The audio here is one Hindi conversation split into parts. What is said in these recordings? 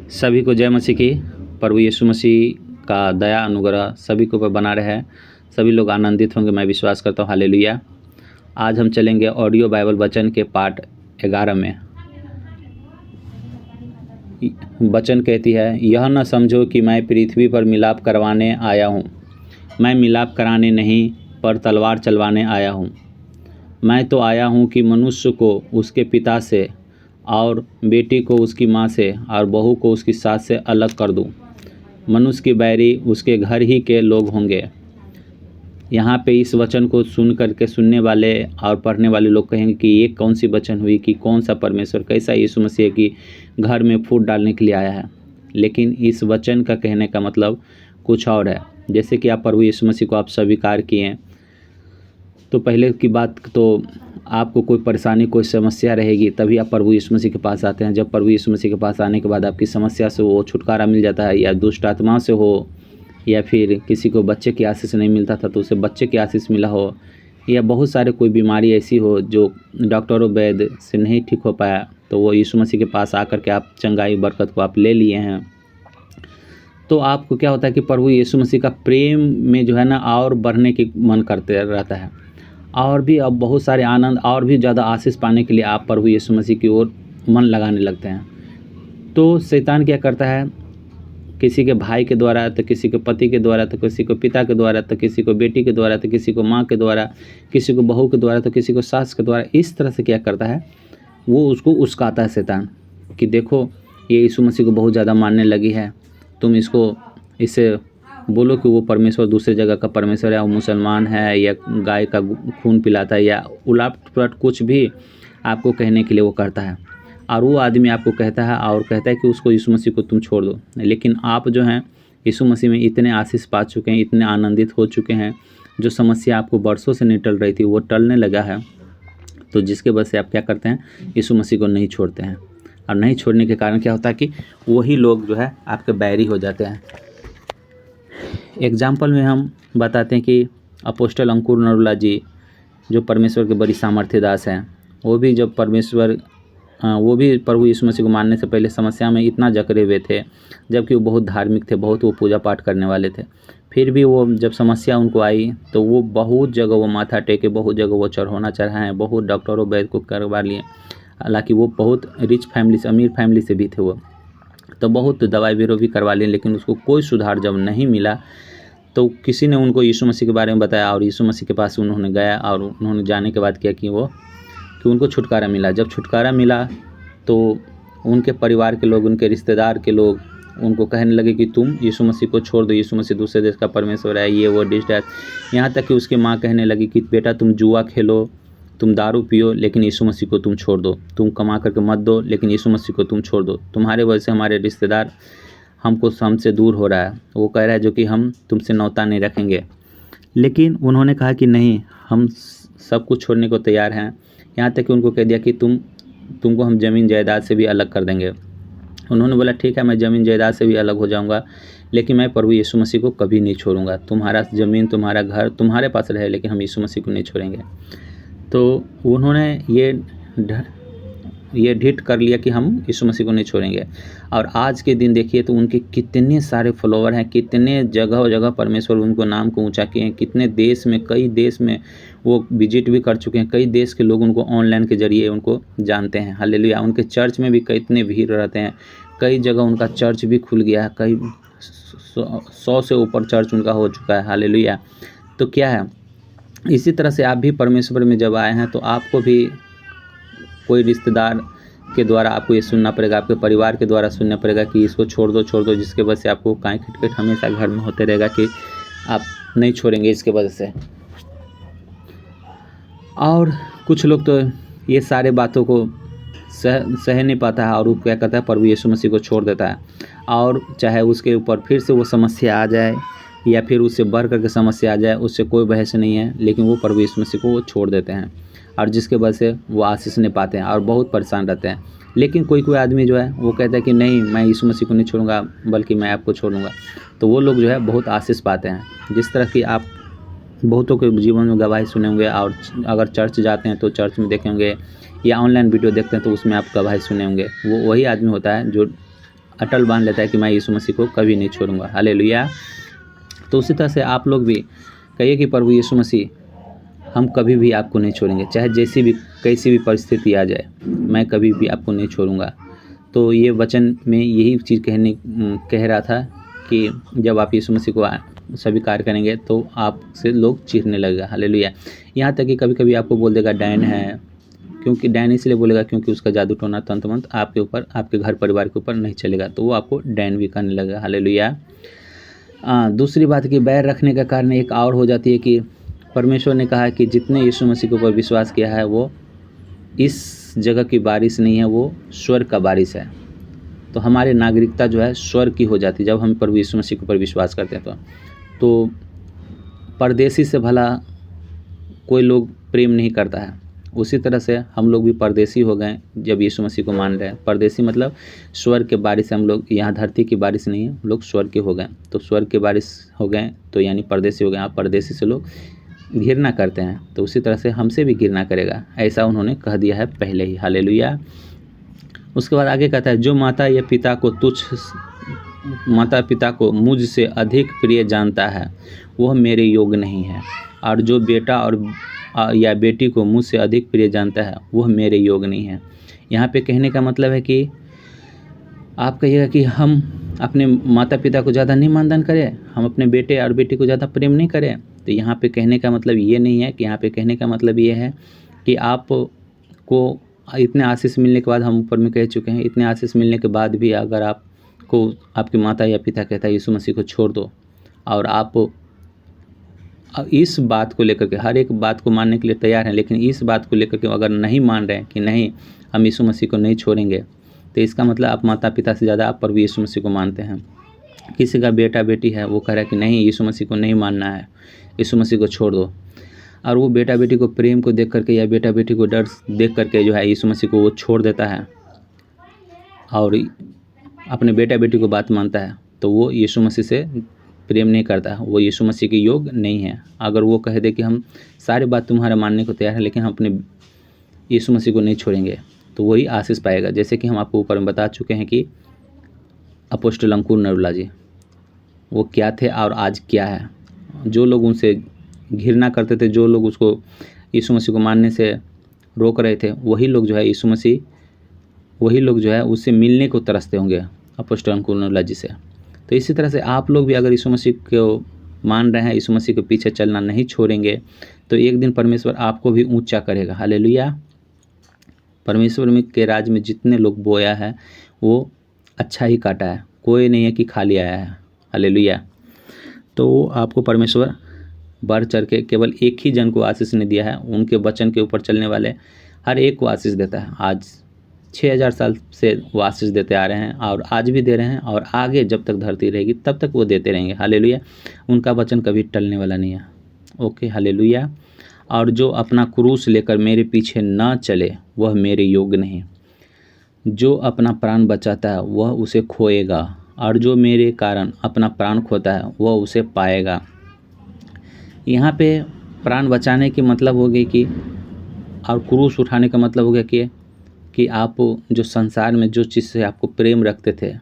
सभी को जय मसीह की। प्रभु यीशु मसीह का दया अनुग्रह सभी के ऊपर बना रहे। सभी लोग आनंदित होंगे, मैं विश्वास करता हूँ। हालेलुया। आज हम चलेंगे ऑडियो बाइबल वचन के पाठ 11 में। वचन कहती है, यह न समझो कि मैं पृथ्वी पर मिलाप करवाने आया हूँ। मैं मिलाप कराने नहीं, पर तलवार चलवाने आया हूँ। मैं तो आया हूँ कि मनुष्य को उसके पिता से और बेटी को उसकी माँ से और बहू को उसकी सास से अलग कर दूँ। मनुष्य के बैरी उसके घर ही के लोग होंगे। यहाँ पे इस वचन को सुन करके सुनने वाले और पढ़ने वाले लोग कहेंगे कि ये कौन सी वचन हुई, कि कौन सा परमेश्वर, कैसा यीशु मसीह की घर में फूट डालने के लिए आया है। लेकिन इस वचन का कहने का मतलब कुछ और है। जैसे कि आप प्रभु यीशु मसीह को आप स्वीकार किए, तो पहले की बात तो आपको कोई परेशानी, कोई समस्या रहेगी, तभी आप प्रभु यीशु मसीह के पास आते हैं। जब प्रभु यीशु मसीह के पास आने के बाद आपकी समस्या से वो छुटकारा मिल जाता है, या दुष्ट आत्मा से हो, या फिर किसी को बच्चे की आशीष नहीं मिलता था तो उसे बच्चे की आशीष मिला हो, या बहुत सारे कोई बीमारी ऐसी हो जो डॉक्टरों वैद्य से नहीं ठीक हो पाया, तो वो यीशु मसीह के पास आकर के आप चंगाई बरकत को आप ले लिए हैं। तो आपको क्या होता है कि प्रभु यीशु मसीह का प्रेम में जो है ना और बढ़ने की मन करते रहता है, और भी अब बहुत सारे आनंद और भी ज़्यादा आशीष पाने के लिए आप प्रभु यीशु मसीह की ओर मन लगाने लगते हैं। तो शैतान क्या करता है, किसी के भाई के द्वारा, तो किसी के पति के द्वारा, तो किसी को पिता के द्वारा, तो किसी को बेटी के द्वारा, तो किसी को माँ के द्वारा, किसी को बहू के द्वारा, तो किसी को सास के द्वारा, इस तरह से क्या करता है, वो उसको उस्काता है शैतान कि देखो ये यीशु मसीह को बहुत ज़्यादा मानने लगी है, तुम इससे बोलो कि वो परमेश्वर दूसरे जगह का परमेश्वर है, वो मुसलमान है, या गाय का खून पिलाता है, या उलट पुलट कुछ भी आपको कहने के लिए वो करता है। और वो आदमी आपको कहता है और कहता है कि उसको यीशु मसीह को तुम छोड़ दो। लेकिन आप जो हैं यीशु मसीह में इतने आशीष पा चुके हैं, इतने आनंदित हो चुके हैं, जो समस्या आपको बरसों से नहीं टल रही थी वो टलने लगा है। तो जिसके वजह से आप क्या करते हैं, यीशु मसीह को नहीं छोड़ते हैं। और नहीं छोड़ने के कारण क्या होता है कि वही लोग जो है आपके बैरी हो जाते हैं। एग्जाम्पल में हम बताते हैं कि अपोस्टल अंकुर नरुला जी, जो परमेश्वर के बड़ी सामर्थ्य दास हैं, वो भी प्रभु यीशु मसीह को मानने से पहले समस्या में इतना जकड़े हुए थे, जबकि वो बहुत धार्मिक थे, बहुत वो पूजा पाठ करने वाले थे। फिर भी वो जब समस्या उनको आई तो वो बहुत जगह वो माथा टेके, बहुत जगह वो चढ़ाना चढ़ाए, बहुत डॉक्टरों वैद्य को करवा लिए। हालांकि वो बहुत रिच फैमिली से, अमीर फैमिली से भी थे वो, तो बहुत दवाई बीरो भी करवा लिए, लेकिन उसको कोई सुधार जब नहीं मिला तो किसी ने उनको यीशु मसीह के बारे में बताया, और यीशु मसीह के पास उन्होंने गया, और उन्होंने जाने के बाद क्या कि उनको छुटकारा मिला। जब छुटकारा मिला तो उनके परिवार के लोग, उनके रिश्तेदार के लोग उनको कहने लगे कि तुम यीशु मसीह को छोड़ दो, यीशु मसीह दूसरे देश का परमेश्वर है, ये वो डिश डैश। यहाँ तक कि उसकी माँ कहने लगी कि बेटा तुम जुआ खेलो, तुम दारू पियो, लेकिन यीशु मसीह को तुम छोड़ दो, तुम कमा करके मत दो, लेकिन यीशु मसीह को तुम छोड़ दो। तुम्हारे वजह से हमारे रिश्तेदार हमसे दूर हो रहा है, वो कह रहा है जो कि हम तुमसे नौता नहीं रखेंगे। लेकिन उन्होंने कहा कि नहीं, हम सब कुछ छोड़ने को तैयार हैं। यहाँ तक कि उनको कह दिया कि तुमको हम ज़मीन जायदाद से भी अलग कर देंगे। उन्होंने बोला ठीक है, मैं ज़मीन जायदाद से भी अलग हो जाऊँगा, लेकिन मैं प्रभु यीशु मसीह को कभी नहीं छोड़ूंगा। तुम्हारा ज़मीन, तुम्हारा घर तुम्हारे पास रहे, लेकिन हम यीशु मसीह को नहीं छोड़ेंगे। तो उन्होंने ये ढिठ कर लिया कि हम यीशु मसीह को नहीं छोड़ेंगे। और आज के दिन देखिए तो उनके कितने सारे फॉलोवर हैं, कितने जगह जगह परमेश्वर उनको नाम को ऊंचा किए हैं, कितने देश में, कई देश में वो विजिट भी कर चुके हैं। कई देश के लोग उनको ऑनलाइन के जरिए उनको जानते हैं। हालेलुया। उनके चर्च में भी कितने भीड़ रहते हैं, कई जगह उनका चर्च भी खुल गया है, कई 100 से ऊपर चर्च उनका हो चुका है। हालेलुया। तो क्या है, इसी तरह से आप भी परमेश्वर में जब आए हैं तो आपको भी कोई रिश्तेदार के द्वारा आपको ये सुनना पड़ेगा, आपके परिवार के द्वारा सुनना पड़ेगा कि इसको छोड़ दो, जिसके वजह से आपको कांई खटखट हमेशा घर में होते रहेगा कि आप नहीं छोड़ेंगे इसके वजह से। और कुछ लोग तो ये सारे बातों को सह नहीं पाता है, और वो क्या करता है, प्रभु यीशु मसीह को छोड़ देता है। और चाहे उसके ऊपर फिर से वो समस्या आ जाए, या फिर उससे बढ़ करके समस्या आ जाए, उससे कोई बहस नहीं है, लेकिन वो प्रभु यीशु मसीह को वो छोड़ देते हैं, और जिसके वजह से वो आशीष नहीं पाते हैं और बहुत परेशान रहते हैं। लेकिन कोई आदमी जो है वो कहता है कि नहीं, मैं यीशु मसीह को नहीं छोड़ूंगा, बल्कि मैं आपको छोड़ूंगा। तो वो लोग जो है बहुत आशीष पाते हैं। जिस तरह की आप बहुतों के जीवन में गवाही सुने होंगे, और अगर चर्च जाते हैं तो चर्च में देखे होंगे, या ऑनलाइन वीडियो देखते हैं तो उसमें आप गवाही सुने होंगे। वो वही आदमी होता है जो अटल बांध लेता है कि मैं यीशु मसीह को कभी नहीं छोड़ूंगा। हालेलुया। तो उसी तरह से आप लोग भी कहिए कि प्रभु यीशु मसीह, हम कभी भी आपको नहीं छोड़ेंगे, चाहे जैसी भी कैसी भी परिस्थिति आ जाए, मैं कभी भी आपको नहीं छोड़ूंगा। तो ये वचन में यही चीज़ कह रहा था कि जब आप यीशु मसीह को स्वीकार करेंगे तो आपसे लोग चीरने लगेगा। हालेलुया। यहाँ तक कि कभी कभी आपको बोल देगा डैन है, क्योंकि डैन इसलिए बोलेगा क्योंकि उसका जादू टोना तंत्र मंत्र आपके ऊपर, आपके घर परिवार के ऊपर नहीं चलेगा, तो वो आपको डैन भी करने लगेगा। हालेलुया। दूसरी बात कि बैर रखने का कारण एक और हो जाती है कि परमेश्वर ने कहा कि जितने यीशु मसीह के ऊपर विश्वास किया है वो इस जगह की बारिश नहीं है, वो स्वर्ग का बारिश है। तो हमारे नागरिकता जो है स्वर्ग की हो जाती है जब हम प्रभु यीशु मसीह के ऊपर विश्वास करते हैं। तो परदेसी से भला कोई लोग प्रेम नहीं करता है, उसी तरह से हम लोग भी परदेसी हो गए जब यीशु मसीह को मान रहे हैं। परदेसी मतलब स्वर्ग के बारिश से हम लोग, यहाँ धरती की बारिश नहीं है, हम लोग स्वर्ग के हो गए। तो स्वर्ग के बारिश हो गए तो यानी परदेसी हो गए। आप परदेसी से लोग घृणा करते हैं, तो उसी तरह से हमसे भी घृणा करेगा, ऐसा उन्होंने कह दिया है पहले ही। हालेलुया। उसके बाद आगे कहता है, जो माता या पिता को मुझसे अधिक प्रिय जानता है वह मेरे योग्य नहीं है, और जो बेटा या बेटी को मुझसे अधिक प्रिय जानता है वह मेरे योग्य नहीं है। यहाँ पे कहने का मतलब है कि आप कहिएगा कि हम अपने माता पिता को ज़्यादा नहीं मानदान करें, हम अपने बेटे और बेटी को ज़्यादा प्रेम नहीं करें। तो यहाँ पे कहने का मतलब ये नहीं है कि यहाँ पे कहने का मतलब ये है कि आप को इतने आशीष मिलने के बाद, हम ऊपर में कह चुके हैं, इतने आशीष मिलने के बाद भी अगर आपको आपके माता या पिता कहता है यीशु मसीह को छोड़ दो, और आप इस बात को लेकर के हर एक बात को मानने के लिए तैयार हैं, लेकिन इस बात को लेकर के अगर नहीं मान रहे हैं कि नहीं हम यीशु मसीह को नहीं छोड़ेंगे, तो इसका मतलब आप माता पिता से ज़्यादा आप प्रभु यीशु मसीह को मानते हैं। किसी का बेटा बेटी है, वो कह रहा है कि नहीं यीशु मसीह को नहीं मानना है, यीशु मसीह को छोड़ दो, और वो बेटा बेटी को प्रेम को देख करके या बेटा बेटी को डर देख करके जो है यीशु मसीह को वो छोड़ देता है और अपने बेटा बेटी को बात मानता है, तो वो यीशु मसीह से प्रेम नहीं करता है, वो यीशु मसीह के योग्य नहीं है। अगर वो कह दे कि हम सारी बात तुम्हारा मानने को तैयार है, लेकिन हम अपने यीशु मसीह को नहीं छोड़ेंगे, तो वही आशीष पाएगा। जैसे कि हम आपको ऊपर में बता चुके हैं कि अपोस्टल अंकुर नरुला जी वो क्या थे और आज क्या है। जो लोग उनसे घृणा करते थे, जो लोग उसको यीशु मसीह को मानने से रोक रहे थे, वही लोग जो है उससे मिलने को तरसते होंगे अपोस्टल अंकुर नरुला जी से। तो इसी तरह से आप लोग भी अगर यीशु मसीह को मान रहे हैं, यीशु मसीह के पीछे चलना नहीं छोड़ेंगे, तो एक दिन परमेश्वर आपको भी ऊंचा करेगा। हालेलुया। परमेश्वर में के राज में जितने लोग बोया है वो अच्छा ही काटा है, कोई नहीं है कि खाली आया है। हालेलुया। तो आपको परमेश्वर बढ़ चढ़ के केवल एक ही जन को आशीष नहीं दिया है, उनके वचन के ऊपर चलने वाले हर एक को आशीष देता है। आज 6000 साल से वो आशीष देते आ रहे हैं और आज भी दे रहे हैं, और आगे जब तक धरती रहेगी तब तक वो देते रहेंगे। हालेलुया। उनका वचन कभी टलने वाला नहीं है। Okay, hallelujah. और जो अपना क्रूस लेकर मेरे पीछे न चले वह मेरे योग्य नहीं। जो अपना प्राण बचाता है वह उसे खोएगा, और जो मेरे कारण अपना प्राण खोता है वह उसे पाएगा। यहाँ पे प्राण बचाने की मतलब हो गई कि, और क्रूस उठाने का मतलब हो गया कि आप जो संसार में जो चीज़ से आपको प्रेम रखते थे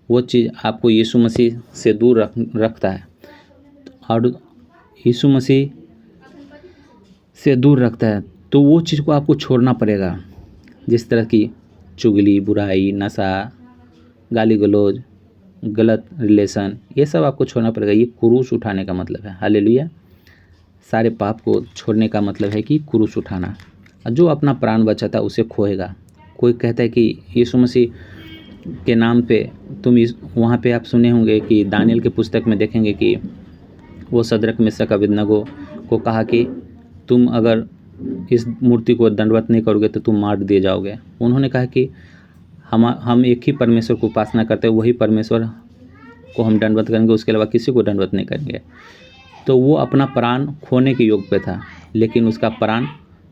वो चीज़ आपको यीशु मसीह से दूर रखता है, और यीशु मसीह से दूर रखता है, तो वो चीज़ को आपको छोड़ना पड़ेगा। जिस तरह की चुगली, बुराई, नशा, गाली गलौज, गलत रिलेशन, ये सब आपको छोड़ना पड़ेगा। ये क्रूस उठाने का मतलब है। हालेलुया। सारे पाप को छोड़ने का मतलब है कि क्रूस उठाना। जो अपना प्राण बचाता उसे खोएगा। कोई कहता है कि यीशु मसीह के नाम पे वहाँ पे आप सुने होंगे कि दानियल के पुस्तक में देखेंगे कि वो सदरक मेशक अबेदनगो को कहा कि तुम अगर इस मूर्ति को दंडवत नहीं करोगे तो तुम मार दिए जाओगे। उन्होंने कहा कि हम एक ही परमेश्वर को उपासना करते हैं, वही परमेश्वर को हम दंडवत करेंगे, उसके अलावा किसी को दंडवत नहीं करेंगे। तो वो अपना प्राण खोने के योग पे था, लेकिन उसका प्राण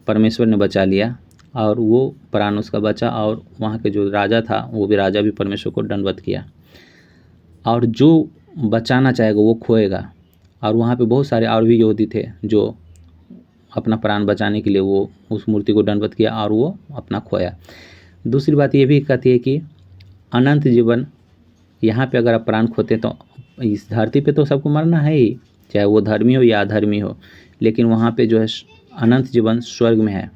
परमेश्वर ने बचा लिया, और वो प्राण उसका बचा, और वहाँ के जो राजा था वो भी राजा भी परमेश्वर को दंडवत किया। और जो बचाना चाहेगा वो खोएगा। और वहाँ पे बहुत सारे और भी योद्धा थे जो अपना प्राण बचाने के लिए वो उस मूर्ति को दंडवत किया और वो अपना खोया। दूसरी बात ये भी कहती है कि अनंत जीवन यहाँ पे अगर आप प्राण खोते तो इस धरती पे तो सबको मरना है ही, चाहे वो धर्मी हो या अधर्मी हो, लेकिन वहाँ पे जो है अनंत जीवन स्वर्ग में है,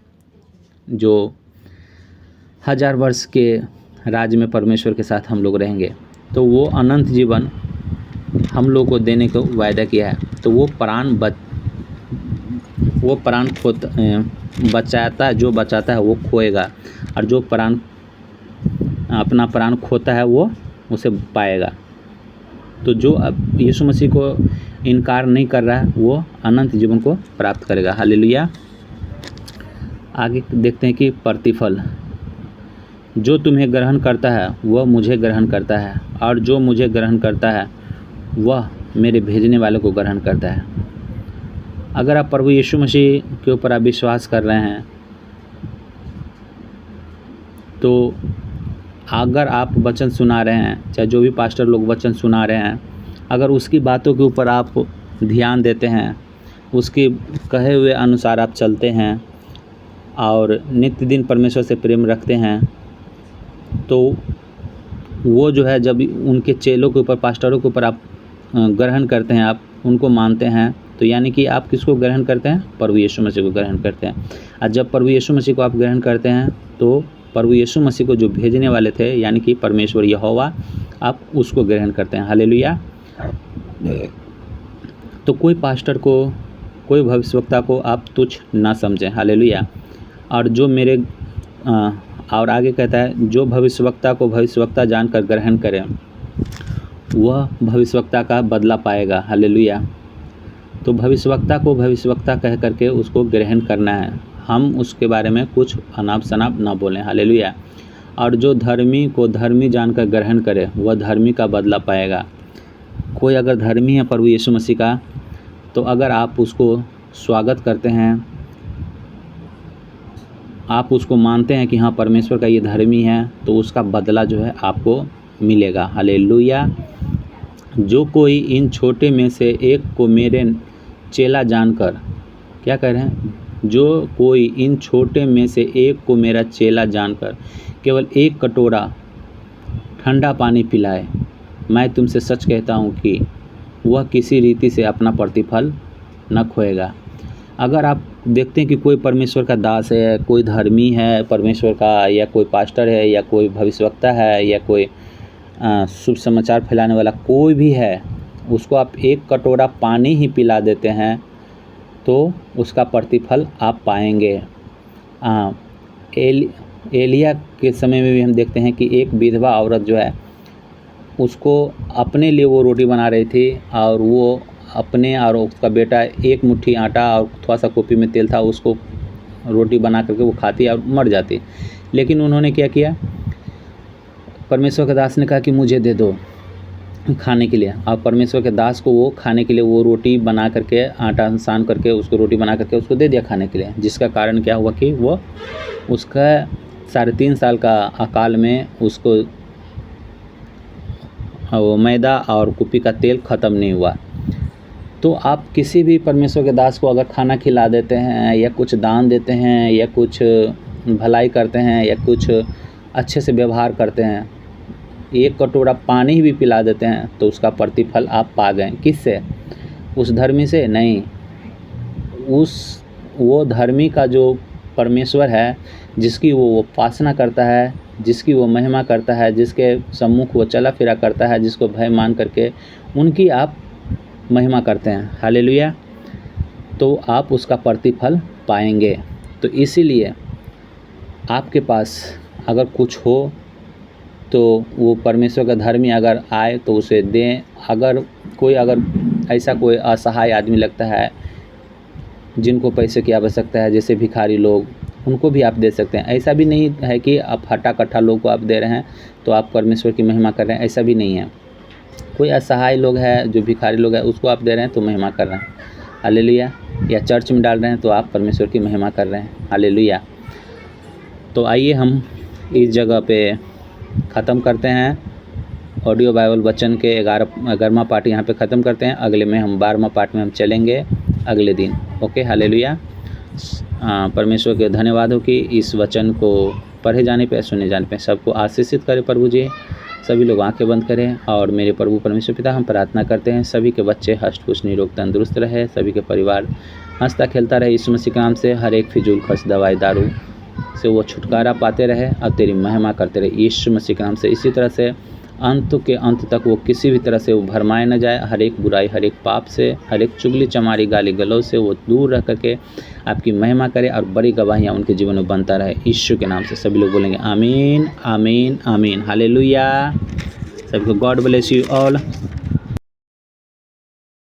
जो 1000 वर्ष के राज्य में परमेश्वर के साथ हम लोग रहेंगे। तो वो अनंत जीवन हम लोग को देने को वायदा किया है। तो वो प्राण बचाता है, जो बचाता है वो खोएगा, और जो अपना प्राण खोता है वो उसे पाएगा। तो जो अब यीशु मसीह को इनकार नहीं कर रहा है वो अनंत जीवन को प्राप्त करेगा। हालेलुया। आगे देखते हैं कि प्रतिफल, जो तुम्हें ग्रहण करता है वह मुझे ग्रहण करता है, और जो मुझे ग्रहण करता है वह मेरे भेजने वाले को ग्रहण करता है। अगर आप प्रभु यीशु मसीह के ऊपर आप विश्वास कर रहे हैं, तो अगर आप वचन सुना रहे हैं, चाहे जो भी पास्टर लोग वचन सुना रहे हैं, अगर उसकी बातों के ऊपर आप ध्यान देते हैं, उसके कहे हुए अनुसार आप चलते हैं और नित्य दिन परमेश्वर से प्रेम रखते हैं, तो वो जो है जब उनके चेलों के ऊपर, पास्टरों के ऊपर आप ग्रहण करते हैं, आप उनको मानते हैं, तो यानी कि आप किसको ग्रहण करते हैं? प्रभु यीशु मसीह को ग्रहण करते हैं। और जब प्रभु यीशु मसीह को आप ग्रहण करते हैं तो प्रभु यीशु मसीह को जो भेजने वाले थे यानी कि परमेश्वर यहोवा, आप उसको ग्रहण करते हैं। हालेलुया। तो कोई पास्टर को, कोई भविष्यवक्ता को आप तुच्छ ना समझें। हालेलुया। और जो मेरे और आगे कहता है, जो भविष्यवक्ता को भविष्यवक्ता जानकर ग्रहण करें वह भविष्यवक्ता का बदला पाएगा। हालेलुया। तो भविष्यवक्ता को भविष्यवक्ता कह करके उसको ग्रहण करना है, हम उसके बारे में कुछ अनाप शनाप ना बोलें। हालेलुया। और जो धर्मी को धर्मी जानकर ग्रहण करे वह धर्मी का बदला पाएगा। कोई अगर धर्मी है प्रभु यीशु मसीह का, तो अगर आप उसको स्वागत करते हैं, आप उसको मानते हैं कि हाँ परमेश्वर का ये धर्मी है, तो उसका बदला जो है आपको मिलेगा। हालेलुया। जो कोई इन छोटे में से एक को मेरे चेला जानकर, क्या कह रहे हैं? जो कोई इन छोटे में से एक को मेरा चेला जानकर केवल एक कटोरा ठंडा पानी पिलाए, मैं तुमसे सच कहता हूँ कि वह किसी रीति से अपना प्रतिफल न खोएगा। अगर आप देखते हैं कि कोई परमेश्वर का दास है, कोई धर्मी है परमेश्वर का, या कोई पास्टर है, या कोई भविष्यवक्ता है, या कोई शुभ समाचार फैलाने वाला कोई भी है, उसको आप एक कटोरा पानी ही पिला देते हैं तो उसका प्रतिफल आप पाएंगे। एलिया के समय में भी हम देखते हैं कि एक विधवा औरत जो है, उसको अपने लिए वो रोटी बना रही थी, और वो अपने और उसका बेटा एक मुट्ठी आटा और थोड़ा सा कोपी में तेल था, उसको रोटी बना करके वो खाती और मर जाती। लेकिन उन्होंने क्या किया? परमेश्वर के दास ने कहा कि मुझे दे दो खाने के लिए, और परमेश्वर के दास को वो खाने के लिए वो रोटी बना करके, आटा सान करके उसको रोटी बना करके उसको दे दिया खाने के लिए। जिसका कारण क्या हुआ कि वो उसका 3.5 साल का अकाल में उसको वो मैदा और कुपी का तेल ख़त्म नहीं हुआ। तो आप किसी भी परमेश्वर के दास को अगर खाना खिला देते हैं, या कुछ दान देते हैं, या कुछ भलाई करते हैं, या कुछ अच्छे से व्यवहार करते हैं, एक कटोरा पानी भी पिला देते हैं, तो उसका प्रतिफल आप पा गए। किससे? उस धर्मी से नहीं, वो धर्मी का जो परमेश्वर है, जिसकी वो उपासना करता है, जिसकी वो महिमा करता है, जिसके सम्मुख वो चला फिरा करता है, जिसको भय मान करके उनकी आप महिमा करते हैं। हालेलुया। तो आप उसका प्रतिफल पाएंगे। तो इसीलिए आपके पास अगर कुछ हो तो वो परमेश्वर का धर्मी अगर आए तो उसे दें। अगर ऐसा कोई असहाय आदमी लगता है जिनको पैसे की आवश्यकता है, जैसे भिखारी लोग, उनको भी आप दे सकते हैं। ऐसा भी नहीं है कि आप हट्टा कट्ठा लोग को आप दे रहे हैं तो आप परमेश्वर की महिमा कर रहे हैं, ऐसा भी नहीं है। कोई असहाय लोग है, जो भिखारी लोग है, उसको आप दे रहे हैं तो महिमा कर रहे हैं। हालेलुया। या चर्च में डाल रहे हैं तो आप परमेश्वर की महिमा कर रहे हैं। हालेलुया। तो आइए हम इस जगह पे ख़त्म करते हैं। ऑडियो बाइबल वचन के 11वां पार्ट यहाँ पे ख़त्म करते हैं। अगले में हम 12वां पार्ट में हम चलेंगे अगले दिन। ओके। हालेलुया। परमेश्वर के धन्यवाद हो कि इस वचन को पढ़े जाने पे, सुने जाने पे सबको आशीषित करे प्रभु जी। सभी लोग आंखें बंद करें और मेरे प्रभु परमेश्वर पिता हम प्रार्थना करते हैं सभी के बच्चे हष्ट पुष्ट निरोग तंदुरुस्त रहे, सभी के परिवार हंसता खेलता रहे। यीशु मसीह के नाम से हर एक फिजूल खर्च दवाई दारू से वो छुटकारा पाते रहे और तेरी महिमा करते रहे यीशु मसीह के नाम से। इसी तरह से अंत के अंत तक वो किसी भी तरह से वो भरमाए न जाए, हर एक बुराई, हर एक पाप से, हर एक चुगली चमारी गाली गलौज से वो दूर रह करके आपकी महिमा करे और बड़ी गवाहियाँ उनके जीवन में बनता रहे यीशु के नाम से। सभी लोग बोलेंगे आमीन आमीन आमीन। हालेलुया। सभी को गॉड ब्लेस यू ऑल।